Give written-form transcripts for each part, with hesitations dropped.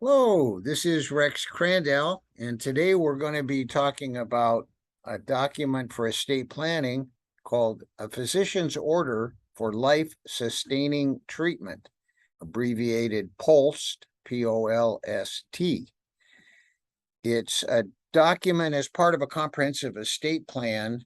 Hello, this is Rex Crandell, and today we're going to be talking about a document for estate planning called a physician's order for life-sustaining treatment, abbreviated POLST, P-O-L-S-T. It's a document as part of a comprehensive estate plan,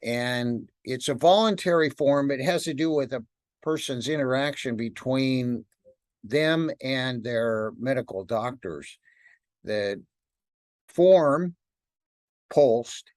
and it's a voluntary form. It has to do with a person's interaction between them and their medical doctors. The form POLST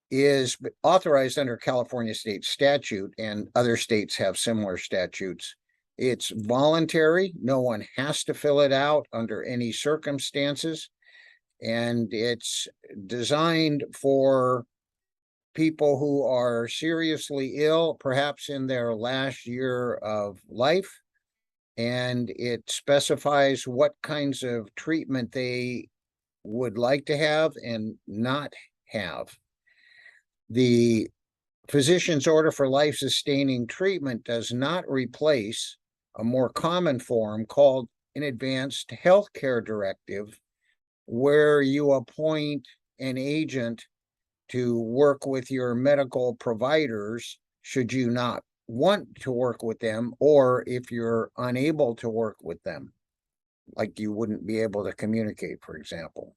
is authorized under California state statute, and other states have similar statutes. It's voluntary. No one has to fill it out under any circumstances. And it's designed for people who are seriously ill, perhaps in their last year of life. And it specifies what kinds of treatment they would like to have and not have. The physician's order for life-sustaining treatment does not replace a more common form called an advanced healthcare directive, where you appoint an agent to work with your medical providers should you not want to work with them, or if you're unable to work with them, like you wouldn't be able to communicate, for example.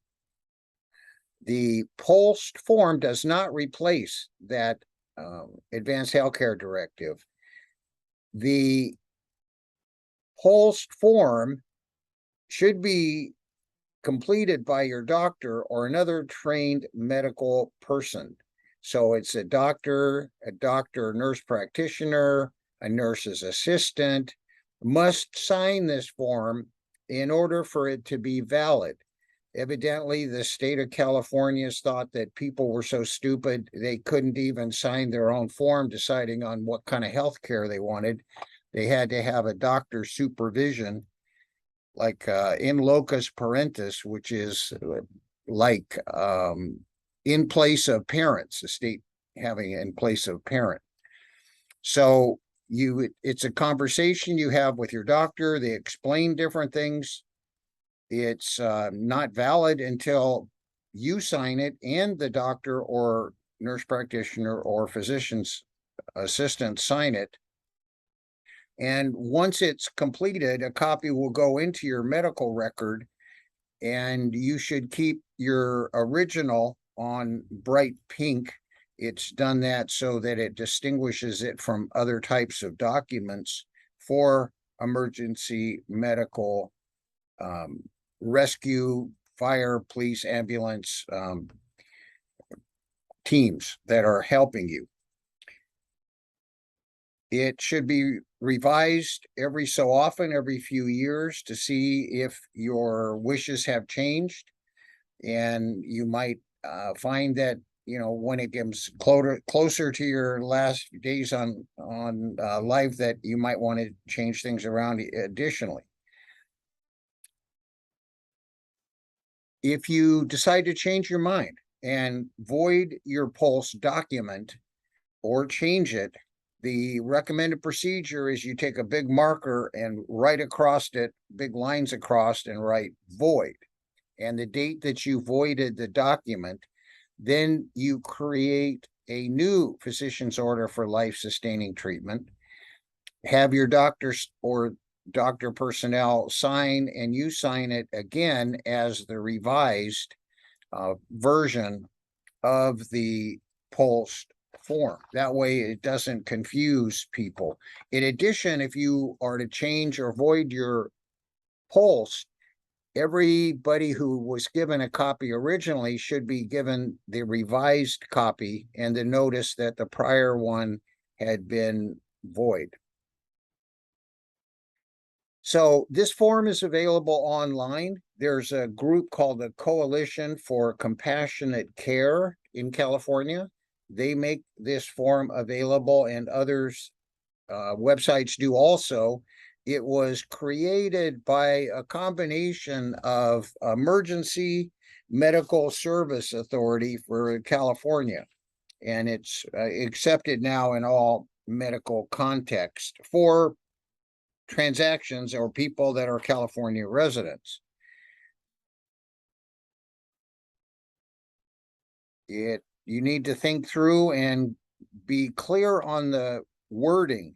The POLST form does not replace that advanced healthcare directive. The POLST form should be completed by your doctor or another trained medical person. So it's a doctor, nurse practitioner, a nurse's assistant must sign this form in order for it to be valid. Evidently, the state of California thought that people were so stupid they couldn't even sign their own form deciding on what kind of health care they wanted. They had to have a doctor's supervision, like in locus parentis, which is like in place of parents, the state having in place of parent. So it's a conversation you have with your doctor. They explain different things. It's not valid until you sign it and the doctor or nurse practitioner or physician's assistant sign it. And once it's completed, a copy will go into your medical record, and you should keep your original on bright pink. It's done that so that it distinguishes it from other types of documents for emergency medical rescue, fire, police, ambulance teams that are helping you. It should be revised every so often, every few years, to see if your wishes have changed. And you might find that, when it gets closer to your last days on life, that you might want to change things around additionally. If you decide to change your mind and void your POLST document or change it, the recommended procedure is you take a big marker and write across it, big lines across, and write void, and the date that you voided the document. Then you create a new physician's order for life-sustaining treatment, have your doctors or doctor personnel sign, and you sign it again as the revised version of the POLST form. That way it doesn't confuse people. In addition, if you are to change or void your POLST, everybody who was given a copy originally should be given the revised copy and the notice that the prior one had been void. So this form is available online. There's a group called the Coalition for Compassionate Care in California. They make this form available, and others websites do also. It was created by a combination of Emergency Medical Service Authority for California, and it's accepted now in all medical context for transactions or people that are California residents. You need to think through and be clear on the wording.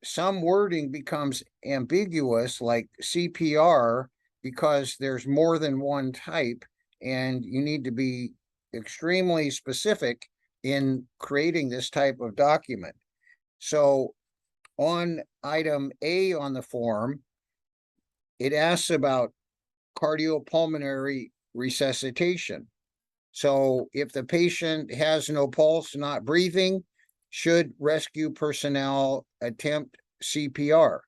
Some wording becomes ambiguous, like CPR, because there's more than one type, and you need to be extremely specific in creating this type of document. So on item A on the form, it asks about cardiopulmonary resuscitation. So if the patient has no pulse, not breathing, should rescue personnel attempt CPR?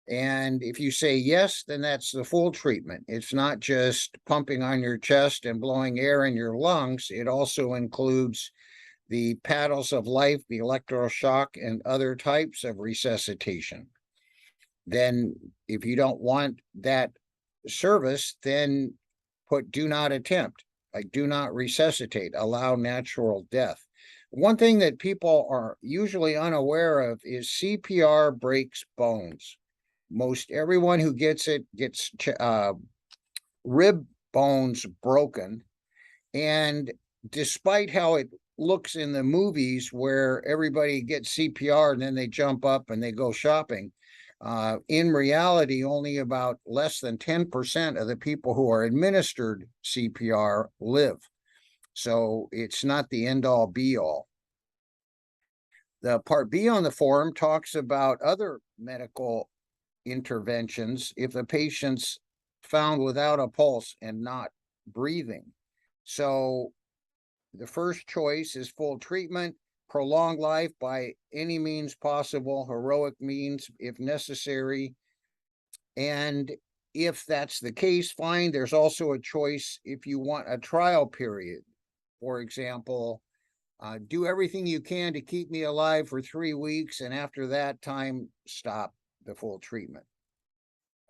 And if you say yes, then that's the full treatment. It's not just pumping on your chest and blowing air in your lungs. It also includes the paddles of life, the electroshock, and other types of resuscitation. Then if you don't want that service, then put do not attempt, like do not resuscitate, allow natural death. One thing that people are usually unaware of is CPR breaks bones. Most everyone who gets it gets rib bones broken. And despite how it looks in the movies where everybody gets CPR and then they jump up and they go shopping, in reality, only about less than 10% of the people who are administered CPR live. So it's not the end all be all. The part B on the form talks about other medical interventions if the patient's found without a pulse and not breathing. So the first choice is full treatment, prolong life by any means possible, heroic means if necessary. And if that's the case, fine. There's also a choice if you want a trial period. For example, do everything you can to keep me alive for 3 weeks, and after that time, stop the full treatment.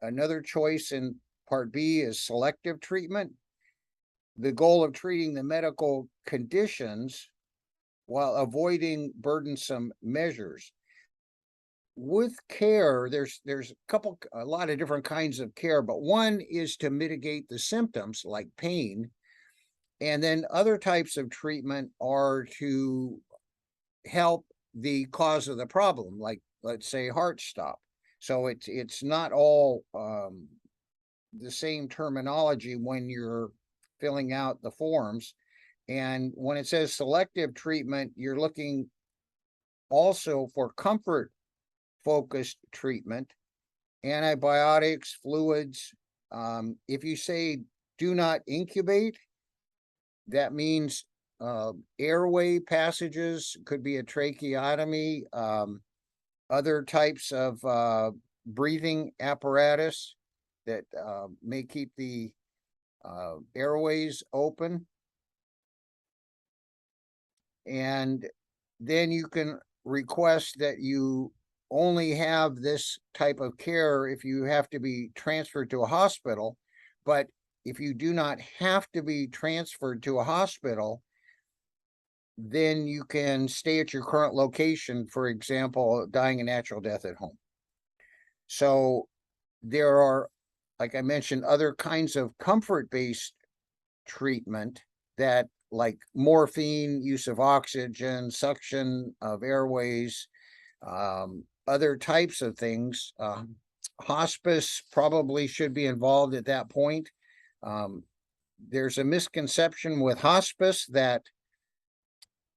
Another choice in Part B is selective treatment. The goal of treating the medical conditions while avoiding burdensome measures. With care, there's a lot of different kinds of care, but one is to mitigate the symptoms like pain. And then other types of treatment are to help the cause of the problem, like let's say heart stop. So it's not all the same terminology when you're filling out the forms. And when it says selective treatment, you're looking also for comfort focused treatment, antibiotics, fluids. If you say do not incubate, that means airway passages, could be a tracheotomy, other types of breathing apparatus that may keep the airways open. And then you can request that you only have this type of care if you have to be transferred to a hospital. But if you do not have to be transferred to a hospital, then you can stay at your current location, for example, dying a natural death at home. So there are, like I mentioned, other kinds of comfort-based treatment that, like morphine, use of oxygen, suction of airways, other types of things. Hospice probably should be involved at that point. There's a misconception with hospice that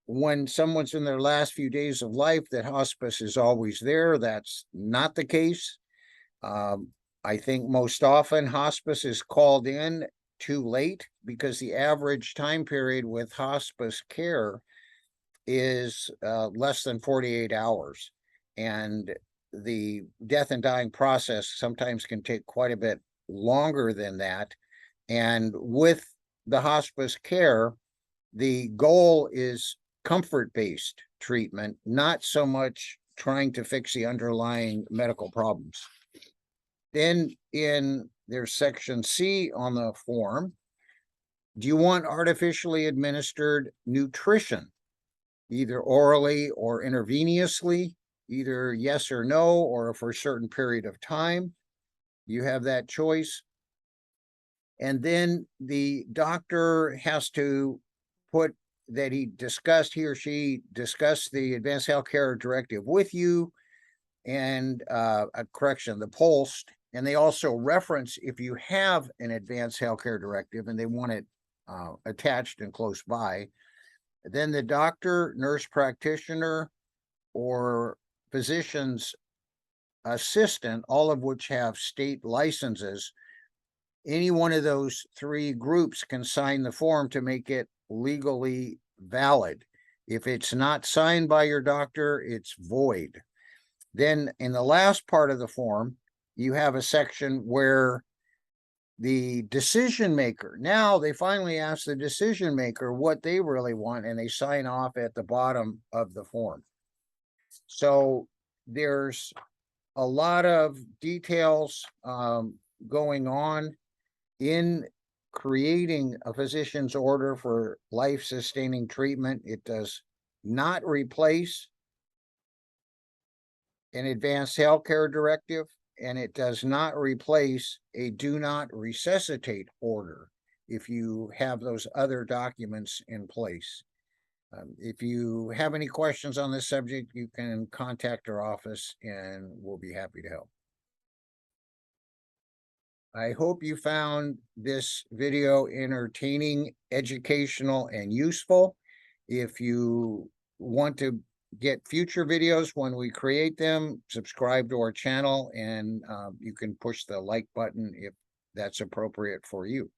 when someone's in their last few days of life, that hospice is always there. That's not the case. I think most often hospice is called in too late because the average time period with hospice care is less than 48 hours. And the death and dying process sometimes can take quite a bit longer than that. And with the hospice care, the goal is comfort-based treatment, not so much trying to fix the underlying medical problems. Then there's section C on the form. Do you want artificially administered nutrition, either orally or intravenously? either yes or no, or for a certain period of time. You have that choice. And then the doctor has to put that he or she discussed the advanced healthcare directive with you, and a correction, the POLST. And they also reference if you have an advanced healthcare directive and they want it attached and close by, then the doctor, nurse practitioner, or physician's assistant, all of which have state licenses, any one of those three groups can sign the form to make it legally valid. If it's not signed by your doctor, it's void. Then in the last part of the form, you have a section where the decision maker, now they finally ask the decision maker what they really want, and they sign off at the bottom of the form. So there's a lot of details going on in creating a physician's order for life-sustaining treatment. It does not replace an advanced healthcare directive, and it does not replace a do not resuscitate order if you have those other documents in place. If you have any questions on this subject, you can contact our office and we'll be happy to help. I hope you found this video entertaining, educational, and useful. If you want to get future videos when we create them, subscribe to our channel, and you can push the like button if that's appropriate for you.